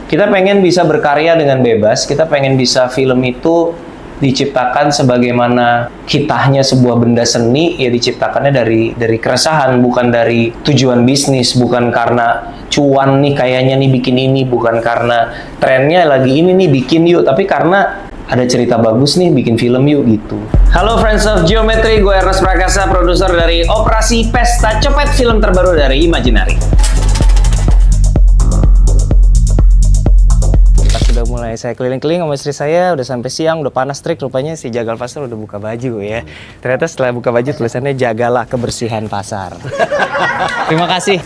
Kita pengen bisa berkarya dengan bebas, kita pengen bisa film itu diciptakan sebagaimana kitahnya sebuah benda seni, ya diciptakannya dari keresahan, bukan dari tujuan bisnis, bukan karena cuan nih kayaknya nih bikin ini, bukan karena trennya lagi ini nih bikin yuk, tapi karena ada cerita bagus nih bikin film yuk gitu. Halo Friends of Geometry, gue Ernest Prakasa, produser dari Operasi Pesta Copet, film terbaru dari Imaginary. Udah mulai saya keliling-keliling sama istri saya, udah sampai siang, udah panas terik, rupanya si Jagal Pasar udah buka baju ya. Ternyata setelah buka baju tulisannya jagalah kebersihan pasar. Terima kasih.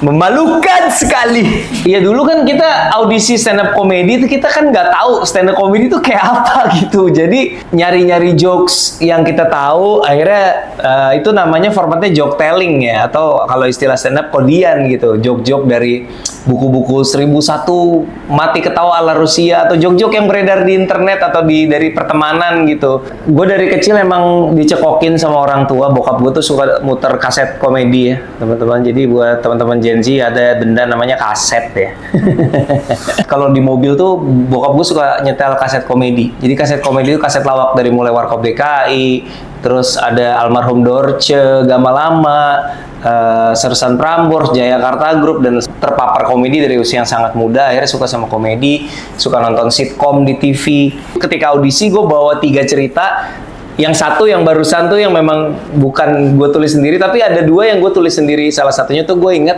Memalukan sekali. Ya dulu kan kita audisi stand up comedy itu kita kan nggak tahu stand up comedy itu kayak apa gitu. Jadi nyari-nyari jokes yang kita tahu, akhirnya itu namanya formatnya joke telling ya, atau kalau istilah stand up kodian gitu. Joke-joke dari buku-buku 1001 mati ketawa ala Rusia, atau jok-jok yang beredar di internet atau dari pertemanan gitu. Gue dari kecil emang dicekokin sama orang tua, bokap gue tuh suka muter kaset komedi ya teman-teman. Jadi buat teman-teman Gen Z ada benda namanya kaset ya. Kalau di mobil tuh bokap gue suka nyetel kaset komedi. Jadi kaset komedi itu kaset lawak dari mulai Warkop DKI, terus ada almarhum Dorce, Gama Lama, Sersan Prambors, Jayakarta Group, dan terpapar komedi dari usia yang sangat muda. Akhirnya suka sama komedi, suka nonton sitkom di TV. Ketika audisi gue bawa 3 cerita. Yang satu yang barusan tuh yang memang bukan gue tulis sendiri, tapi ada 2 yang gue tulis sendiri. Salah satunya tuh gue inget,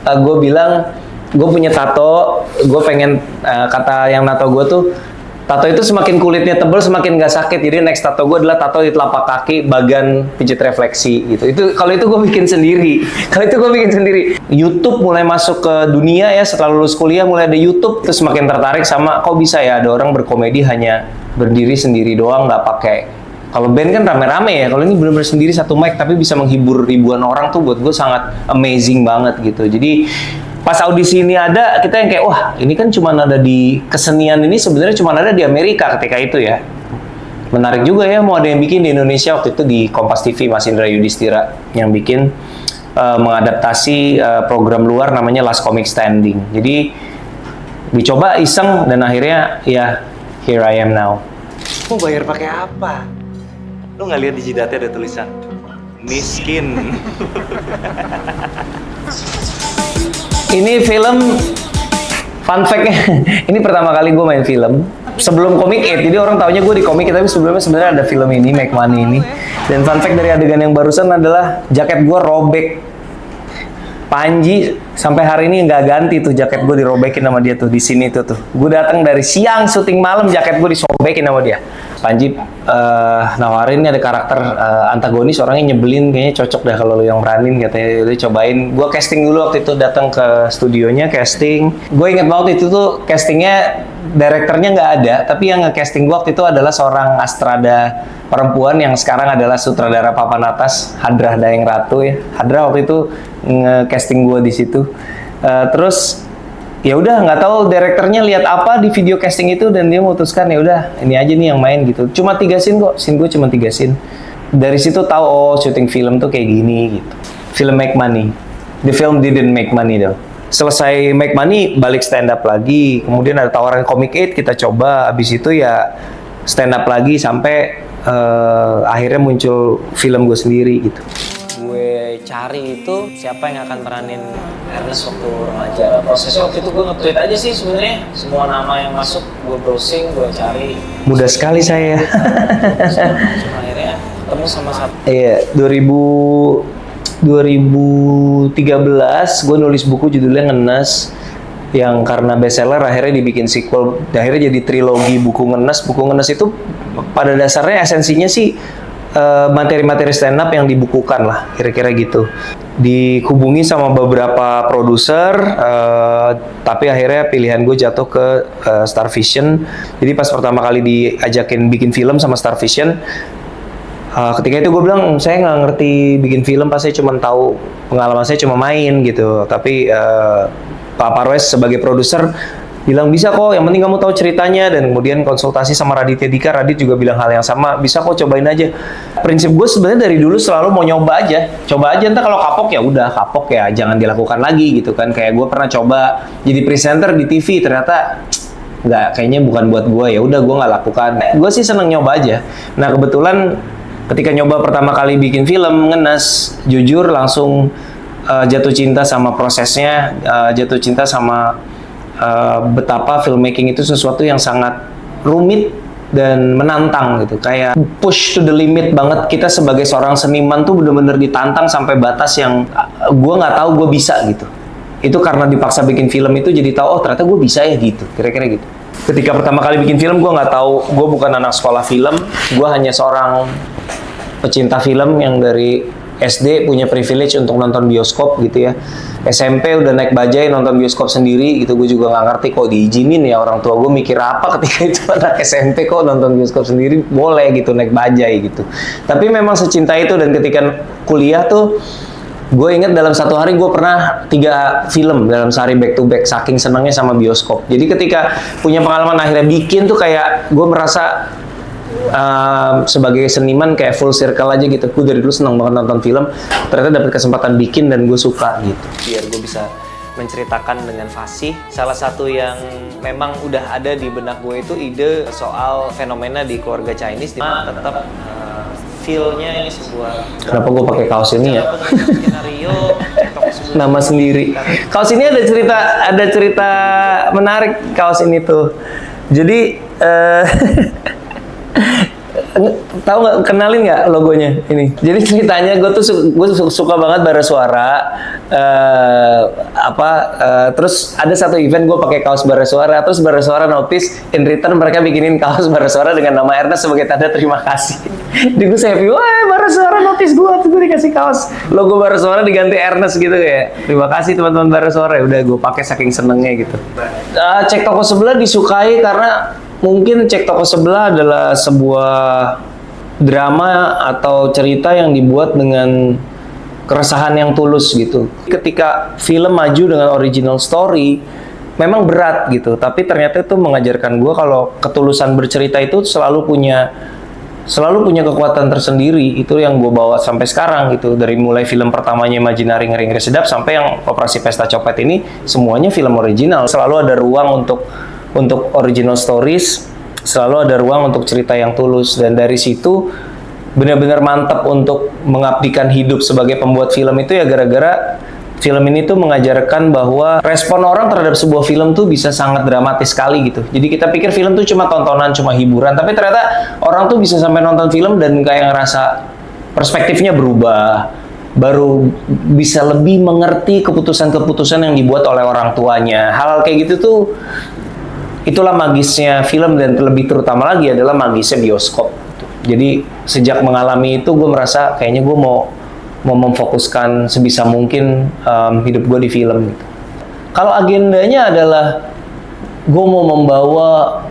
gue bilang gue punya tato, gue pengen kata yang nato gue tuh, tato itu semakin kulitnya tebal semakin gak sakit. Jadi next tato gue adalah tato di telapak kaki bagian pijit refleksi gitu. Kalau itu gue bikin sendiri. YouTube mulai masuk ke dunia ya, setelah lulus kuliah mulai ada YouTube, terus semakin tertarik sama kok bisa ya ada orang berkomedi hanya berdiri sendiri doang, nggak pakai. Kalau band kan rame-rame ya, kalau ini benar-benar sendiri satu mic tapi bisa menghibur ribuan orang tuh buat gue sangat amazing banget gitu. Jadi pas audisi ini ada, kita yang kayak, wah ini kan cuma ada di kesenian ini sebenarnya cuma ada di Amerika ketika itu ya. Menarik juga ya, mau ada yang bikin di Indonesia. Waktu itu di Kompas TV, Mas Indra Yudhistira yang bikin mengadaptasi program luar namanya Last Comic Standing. Jadi dicoba iseng dan akhirnya ya here I am now. Mau bayar pakai apa? Lu nggak lihat di jidatnya ada tulisan miskin. Ini film, fun fact-nya, ini pertama kali gue main film sebelum Comic 8, jadi orang taunya gue di Comic 8, tapi sebelumnya sebenarnya ada film ini, Make Money ini. Dan fun fact dari adegan yang barusan adalah jaket gue robek. Panji sampai hari ini nggak ganti tuh jaket gue, dirobekin sama dia tuh di sini tuh. Gue datang dari siang syuting malam, jaket gue disobekin sama dia. Panji nawarin nih ada karakter antagonis, orangnya nyebelin, kayaknya cocok dah kalau lu yang beranin, katanya. Udah cobain. Gue casting dulu waktu itu, datang ke studionya casting. Gue inget banget itu tuh castingnya, direkturnya nggak ada, tapi yang nge-casting gue waktu itu adalah seorang astrada perempuan yang sekarang adalah sutradara papan atas, Hadrah Daeng Ratu ya. Hadrah waktu itu nge-casting gue di situ. Terus ya udah nggak tahu direkturnya lihat apa di video casting itu dan dia memutuskan ya udah ini aja nih yang main gitu. Cuma 3 scene kok, scene gue cuma 3 scene. Dari situ tahu oh syuting film tuh kayak gini gitu. Film make money. The film didn't make money though. Selesai make money balik stand up lagi. Kemudian ada tawaran Comic 8 kita coba. Abis itu ya stand up lagi sampai akhirnya muncul film gue sendiri gitu. Gue cari itu siapa yang akan peranin Ernest waktu remaja. Prosesnya waktu itu gue nge-tweet aja sih sebenarnya, semua nama yang masuk gue browsing, gue cari. Mudah sekali saya. Cuma akhirnya ketemu sama satu. Iya, 2013 gue nulis buku judulnya Ngenes, yang karena bestseller akhirnya dibikin sequel, akhirnya jadi trilogi buku Ngenes. Buku Ngenes itu pada dasarnya esensinya sih materi-materi stand up yang dibukukan lah, kira-kira gitu. Dihubungi sama beberapa produser, tapi akhirnya pilihan gue jatuh ke Star Vision. Jadi pas pertama kali diajakin bikin film sama Star Vision, ketika itu gue bilang saya nggak ngerti bikin film, pas saya cuma tahu pengalaman saya cuma main gitu. Tapi Pak Parwes sebagai produser bilang bisa kok, yang penting kamu tahu ceritanya. Dan kemudian konsultasi sama Raditya Dika, Radit juga bilang hal yang sama, bisa kok, cobain aja. Prinsip gue sebenarnya dari dulu selalu mau nyoba aja, entar kalau kapok ya udah kapok ya, jangan dilakukan lagi gitu kan. Kayak gue pernah coba jadi presenter di TV, ternyata nggak, kayaknya bukan buat gue, ya udah gue nggak lakukan. Gue sih seneng nyoba aja. Nah kebetulan ketika nyoba pertama kali bikin film ngenes, jujur langsung jatuh cinta sama prosesnya, jatuh cinta sama betapa filmmaking itu sesuatu yang sangat rumit dan menantang gitu. Kayak push to the limit banget. Kita sebagai seorang seniman tuh bener-bener ditantang sampai batas yang gue nggak tahu gue bisa gitu. Itu karena dipaksa bikin film itu jadi tahu, oh ternyata gue bisa ya gitu, kira-kira gitu. Ketika pertama kali bikin film, gue nggak tahu, gue bukan anak sekolah film, gue hanya seorang pecinta film yang dari SD punya privilege untuk nonton bioskop gitu ya. SMP udah naik bajai nonton bioskop sendiri gitu. Gue juga nggak ngerti kok diizinin ya, orang tua gue mikir apa ketika itu anak SMP kok nonton bioskop sendiri boleh gitu naik bajai gitu. Tapi memang secinta itu, dan ketika kuliah tuh gue inget dalam satu hari gue pernah 3 film dalam sehari back to back, saking senangnya sama bioskop. Jadi ketika punya pengalaman akhirnya bikin tuh kayak gue merasa sebagai seniman kayak full circle aja gitu. Gue dari dulu senang banget nonton film, ternyata dapat kesempatan bikin dan gue suka gitu. Biar gue bisa menceritakan dengan fasih. Salah satu yang memang udah ada di benak gue itu ide soal fenomena di keluarga Chinese, dimana tetap feel-nya ini sebuah. Kenapa gue pakai kaos ini ya? Skenario nama sendiri. Kaos ini ada cerita menarik kaos ini tuh. Jadi tahu nggak, kenalin nggak logonya ini? Jadi ceritanya gue suka banget bara suara, terus ada satu event gue pakai kaos bara suara, terus bara suara notice, in return mereka bikinin kaos bara suara dengan nama Ernest sebagai tanda terima kasih. Jadi gue happy, wah bara suara notice gue dikasih kaos logo bara suara diganti Ernest gitu, kayak terima kasih teman-teman bara suara. Udah gue pakai saking senengnya gitu. Cek toko sebelah disukai karena mungkin Cek Toko Sebelah adalah sebuah drama atau cerita yang dibuat dengan keresahan yang tulus gitu. Ketika film maju dengan original story, memang berat gitu. Tapi ternyata itu mengajarkan gue kalau ketulusan bercerita itu selalu punya kekuatan tersendiri. Itu yang gue bawa sampai sekarang gitu. Dari mulai film pertamanya Imaginary Ngeri-Ngeri Sedap sampai yang Operasi Pesta Copet ini, semuanya film original. Selalu ada ruang untuk original stories, selalu ada ruang untuk cerita yang tulus. Dan dari situ benar-benar mantap untuk mengabdikan hidup sebagai pembuat film itu ya, gara-gara film ini tuh mengajarkan bahwa respon orang terhadap sebuah film tuh bisa sangat dramatis sekali gitu. Jadi kita pikir film tuh cuma tontonan, cuma hiburan, tapi ternyata orang tuh bisa sampai nonton film dan kayak ngerasa perspektifnya berubah, baru bisa lebih mengerti keputusan-keputusan yang dibuat oleh orang tuanya. Hal-hal kayak gitu tuh, itulah magisnya film, dan lebih terutama lagi adalah magisnya bioskop. Jadi sejak mengalami itu gue merasa kayaknya gue mau memfokuskan sebisa mungkin hidup gue di film gitu. Kalau agendanya adalah gue mau membawa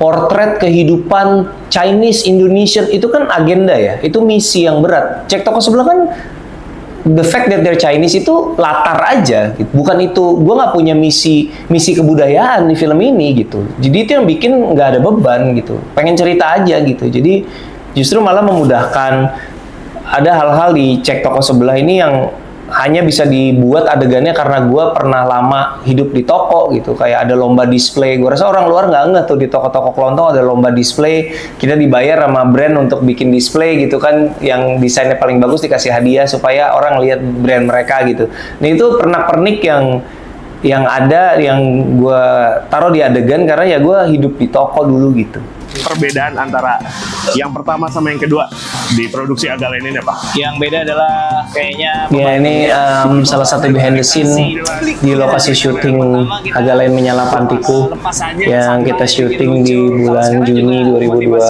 potret kehidupan Chinese Indonesian, itu kan agenda ya, itu misi yang berat. Cek Toko Sebelah kan the fact that they're Chinese itu latar aja gitu. Bukan itu, gue nggak punya misi kebudayaan di film ini gitu. Jadi itu yang bikin nggak ada beban gitu, pengen cerita aja gitu. Jadi justru malah memudahkan. Ada hal-hal di Cek Toko Sebelah ini yang hanya bisa dibuat adegannya karena gue pernah lama hidup di toko gitu. Kayak ada lomba display, gue rasa orang luar nggak tuh di toko-toko kelontong ada lomba display, kita dibayar sama brand untuk bikin display gitu kan, yang desainnya paling bagus dikasih hadiah supaya orang lihat brand mereka gitu. Nah itu pernak-pernik yang ada, yang gue taruh di adegan karena ya gue hidup di toko dulu gitu. Perbedaan antara yang pertama sama yang kedua di produksi Agalen ini apa? Yang beda adalah kayaknya ya ini salah satu behind the scene di lokasi syuting Agalen Menyala Pantiku yang kita syuting di bulan Juni 2025.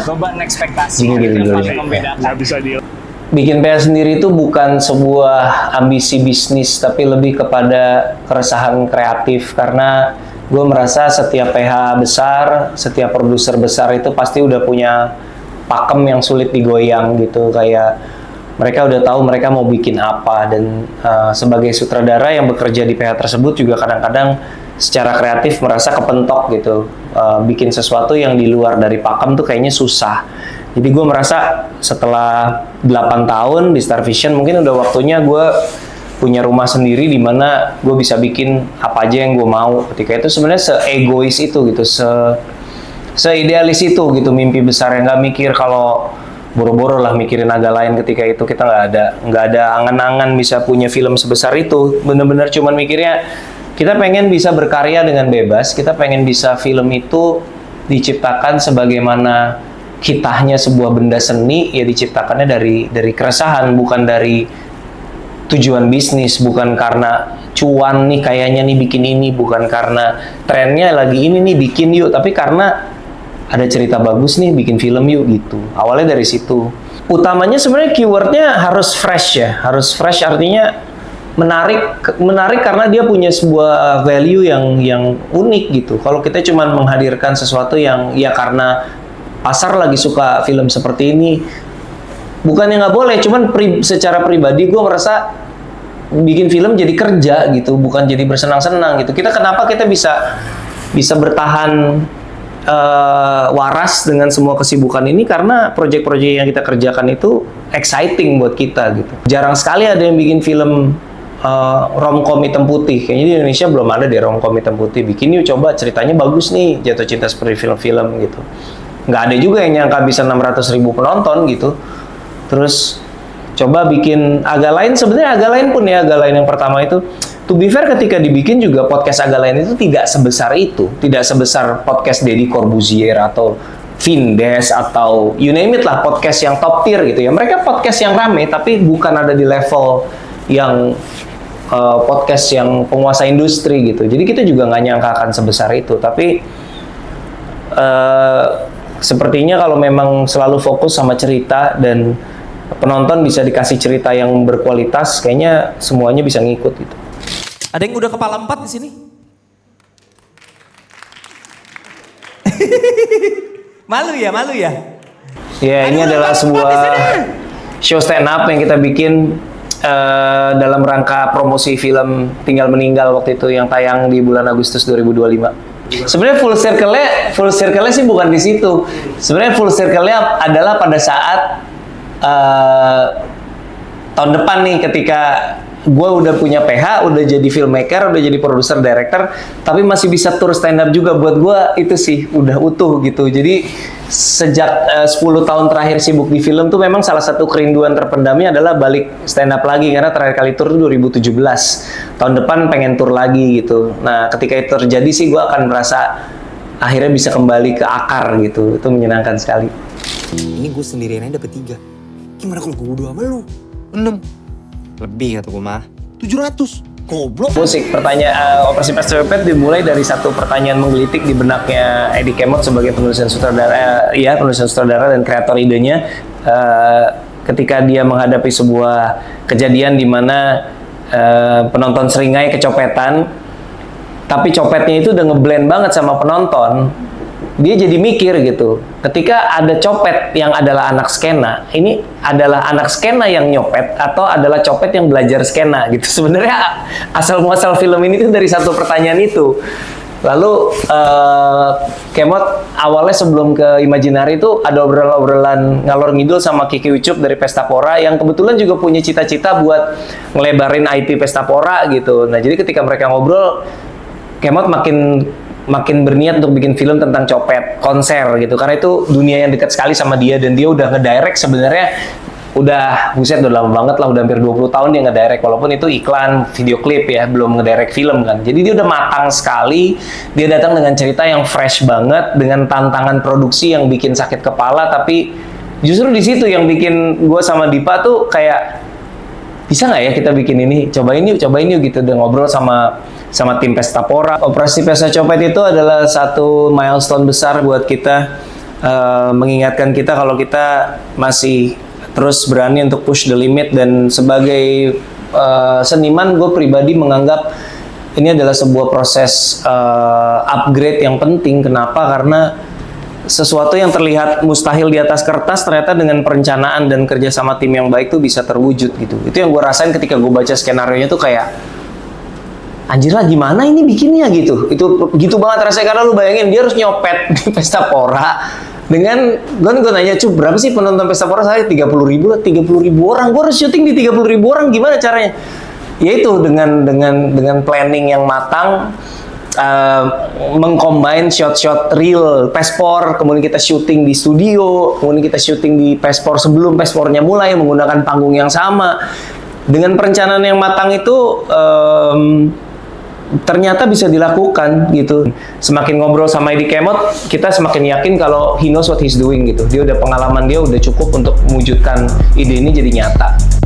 beban ekspektasi Juni yang 2025. membedakan. Nggak bisa di Bikin PR sendiri itu bukan sebuah ambisi bisnis, tapi lebih kepada keresahan kreatif. Karena gue merasa setiap PH besar, setiap produser besar itu pasti udah punya pakem yang sulit digoyang gitu. Kayak mereka udah tahu mereka mau bikin apa, dan sebagai sutradara yang bekerja di PH tersebut juga kadang-kadang secara kreatif merasa kepentok gitu, bikin sesuatu yang di luar dari pakem tuh kayaknya susah. Jadi gue merasa setelah 8 tahun di Star Vision mungkin udah waktunya gue punya rumah sendiri di mana gue bisa bikin apa aja yang gue mau. Ketika itu sebenarnya se-egois itu gitu, se-idealis itu gitu, mimpi besar yang nggak mikir kalau boro-boro lah mikirin agak lain. Ketika itu kita nggak ada angan-angan bisa punya film sebesar itu. Bener-bener cuman mikirnya kita pengen bisa berkarya dengan bebas, kita pengen bisa film itu diciptakan sebagaimana kitahnya sebuah benda seni, ya diciptakannya dari keresahan, bukan dari tujuan bisnis, bukan karena cuan nih kayaknya nih bikin ini, bukan karena trennya lagi ini nih bikin yuk, tapi karena ada cerita bagus nih bikin film yuk gitu. Awalnya dari situ. Utamanya sebenarnya keywordnya harus fresh ya, harus fresh artinya menarik karena dia punya sebuah value yang unik gitu. Kalau kita cuma menghadirkan sesuatu yang ya karena pasar lagi suka film seperti ini, bukannya nggak boleh, cuman secara pribadi gue merasa bikin film jadi kerja gitu, bukan jadi bersenang-senang gitu. Kenapa kita bisa bertahan waras dengan semua kesibukan ini, karena proyek-proyek yang kita kerjakan itu exciting buat kita gitu. Jarang sekali ada yang bikin film romcom hitam putih. Kayaknya di Indonesia belum ada deh romcom hitam putih. Bikin yuk, coba ceritanya bagus nih, jatuh cinta seperti film-film gitu. Nggak ada juga yang nyangka bisa 600.000 penonton gitu. Terus coba bikin agak lain, sebenarnya agak lain pun ya, agak lain yang pertama itu, to be fair ketika dibikin juga podcast agak lain itu tidak sebesar itu, tidak sebesar podcast Deddy Corbuzier atau Vindes atau you name it lah, podcast yang top tier gitu ya. Mereka podcast yang rame tapi bukan ada di level yang podcast yang penguasa industri gitu. Jadi kita juga nggak nyangka akan sebesar itu, tapi sepertinya kalau memang selalu fokus sama cerita dan penonton bisa dikasih cerita yang berkualitas, kayaknya semuanya bisa ngikut gitu. Ada yang udah kepala 4 di sini? Malu ya? Ya, ini adalah sebuah show stand up yang kita bikin dalam rangka promosi film Tinggal Meninggal waktu itu yang tayang di bulan Agustus 2025. Sebenarnya full circle-nya sih bukan di situ. Sebenarnya full circle-nya adalah pada saat tahun depan nih, ketika gue udah punya PH, udah jadi filmmaker, udah jadi produser, director, tapi masih bisa tour stand up juga. Buat gue itu sih udah utuh gitu. Jadi sejak 10 tahun terakhir sibuk di film tuh memang salah satu kerinduan terpendamnya adalah balik stand up lagi, karena terakhir kali tour tuh 2017. Tahun depan pengen tour lagi gitu. Nah, ketika itu terjadi sih gue akan merasa akhirnya bisa kembali ke akar gitu. Itu menyenangkan sekali. Ini gue sendirian aja dapet 3. Gimana kalau gue berdua sama lu? 6. Lebih kata gue mah. 700. Goblok. Musik, pertanyaan Operasi Pesta Copet dimulai dari satu pertanyaan menggelitik di benaknya Eddie Kemot sebagai penulis dan sutradara dan kreator idenya. Ketika dia menghadapi sebuah kejadian di mana penonton seringai kecopetan, tapi copetnya itu udah ngeblend banget sama penonton. Dia jadi mikir gitu, ketika ada copet yang adalah anak skena, ini adalah anak skena yang nyopet atau adalah copet yang belajar skena gitu. Sebenarnya asal-muasal film ini tuh dari satu pertanyaan itu. Lalu Kemot awalnya sebelum ke Imaginary itu ada obrolan ngalor ngidul sama Kiki Ucup dari Pestapora yang kebetulan juga punya cita-cita buat ngelebarin IP Pestapora gitu. Nah, jadi ketika mereka ngobrol, Kemot makin berniat untuk bikin film tentang copet konser gitu, karena itu dunia yang dekat sekali sama dia, dan dia udah ngedirect sebenarnya udah lama banget lah, udah hampir 20 tahun dia ngedirect, walaupun itu iklan video klip ya, belum ngedirect film kan. Jadi dia udah matang sekali, dia datang dengan cerita yang fresh banget, dengan tantangan produksi yang bikin sakit kepala, tapi justru di situ yang bikin gue sama Dipa tuh kayak, bisa nggak ya kita bikin ini, cobain yuk gitu. Udah ngobrol sama tim Pestapora. Operasi Pesta Copet itu adalah satu milestone besar buat kita, mengingatkan kita kalau kita masih terus berani untuk push the limit. Dan sebagai seniman, gue pribadi menganggap ini adalah sebuah proses upgrade yang penting. Kenapa? Karena sesuatu yang terlihat mustahil di atas kertas ternyata dengan perencanaan dan kerja sama tim yang baik tuh bisa terwujud gitu. Itu yang gue rasain ketika gue baca skenario-nya tuh kayak anjir lah gimana ini bikinnya gitu. Itu gitu banget rasanya karena lu bayangin dia harus nyopet di Pesta Pora dengan gue nanya cuy berapa sih penonton Pesta Pora saya 30.000 orang. Gue harus syuting di 30.000 orang gimana caranya? Yaitu dengan planning yang matang. Mengcombine shot-shot real Pespor, kemudian kita syuting di studio, kemudian kita syuting di Pespor sebelum Pespornya mulai menggunakan panggung yang sama. Dengan perencanaan yang matang itu ternyata bisa dilakukan gitu. Semakin ngobrol sama Edi Kemot, kita semakin yakin kalau he knows what he's doing gitu. Dia udah pengalaman dia udah cukup untuk mewujudkan ide ini jadi nyata.